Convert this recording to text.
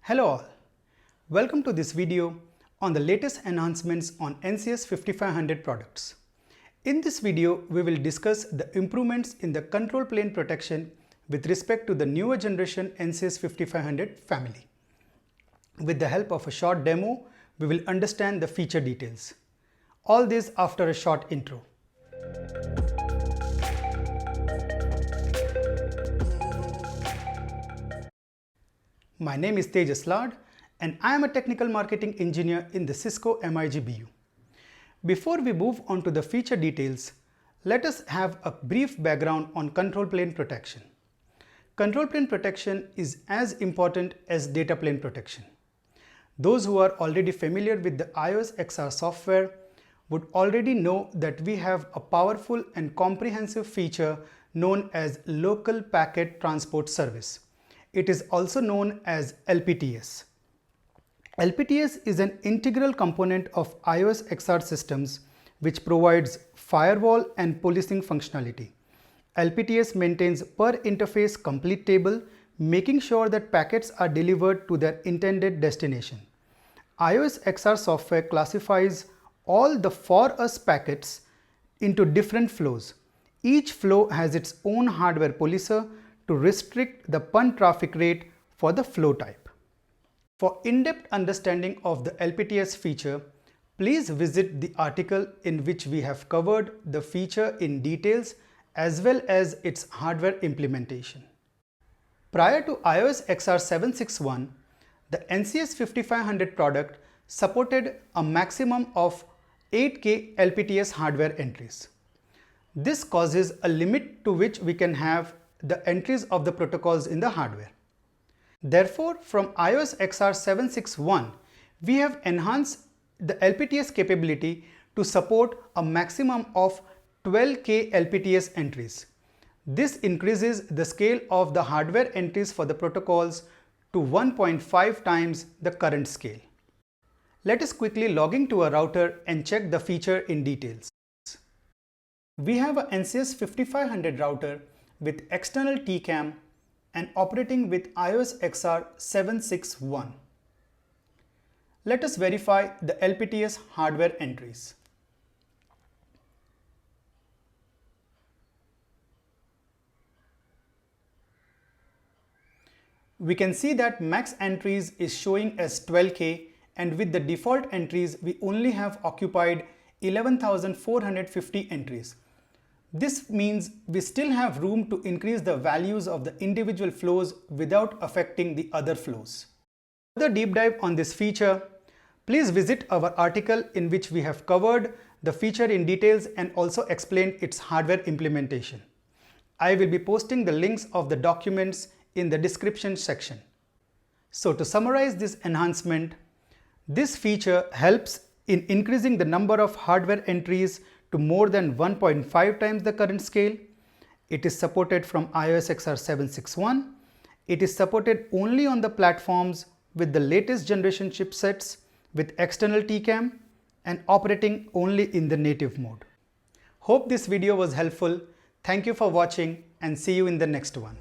Hello all, welcome to this video on the latest enhancements on NCS 5500 products. In this video, we will discuss the improvements in the control plane protection with respect to the newer generation NCS 5500 family. With the help of a short demo, we will understand the feature details. All this after a short intro. My name is Tejas Lad and I am a technical marketing engineer in the Cisco MIG BU. Before we move on to the feature details, let us have a brief background on control plane protection. Control plane protection is as important as data plane protection. Those who are already familiar with the iOS XR software would already know that we have a powerful and comprehensive feature known as Local Packet Transport Service. It is also known as LPTS. LPTS is an integral component of iOS XR systems which provides firewall and policing functionality. LPTS maintains per interface complete table, making sure that packets are delivered to their intended destination. iOS XR software classifies all the for us packets into different flows. Each flow has its own hardware policer to restrict the PUN traffic rate for the flow type. For in-depth understanding of the LPTS feature, please visit the article in which we have covered the feature in details as well as its hardware implementation. Prior to iOS XR 7.6.1, the NCS 5500 product supported a maximum of 8K LPTS hardware entries. This causes a limit to which we can have the entries of the protocols in the hardware. Therefore, from iOS XR 7.6.1, we have enhanced the LPTS capability to support a maximum of 12K LPTS entries. This increases the scale of the hardware entries for the protocols to 1.5 times the current scale. Let us quickly log into a router and check the feature in details. We have a NCS 5500 router with external TCAM and operating with iOS XR 7.6.1. Let us verify the LPTS hardware entries. We can see that max entries is showing as 12K, and with the default entries we only have occupied 11,450 entries. This means we still have room to increase the values of the individual flows without affecting the other flows. For further deep dive on this feature, please visit our article in which we have covered the feature in details and also explained its hardware implementation. I will be posting the links of the documents in the description section. So to summarize this enhancement, this feature helps in increasing the number of hardware entries to more than 1.5 times the current scale. It is supported from iOS XR 7.6.1. It is supported only on the platforms with the latest generation chipsets with external TCAM and operating only in the native mode. Hope this video was helpful. Thank you for watching and see you in the next one.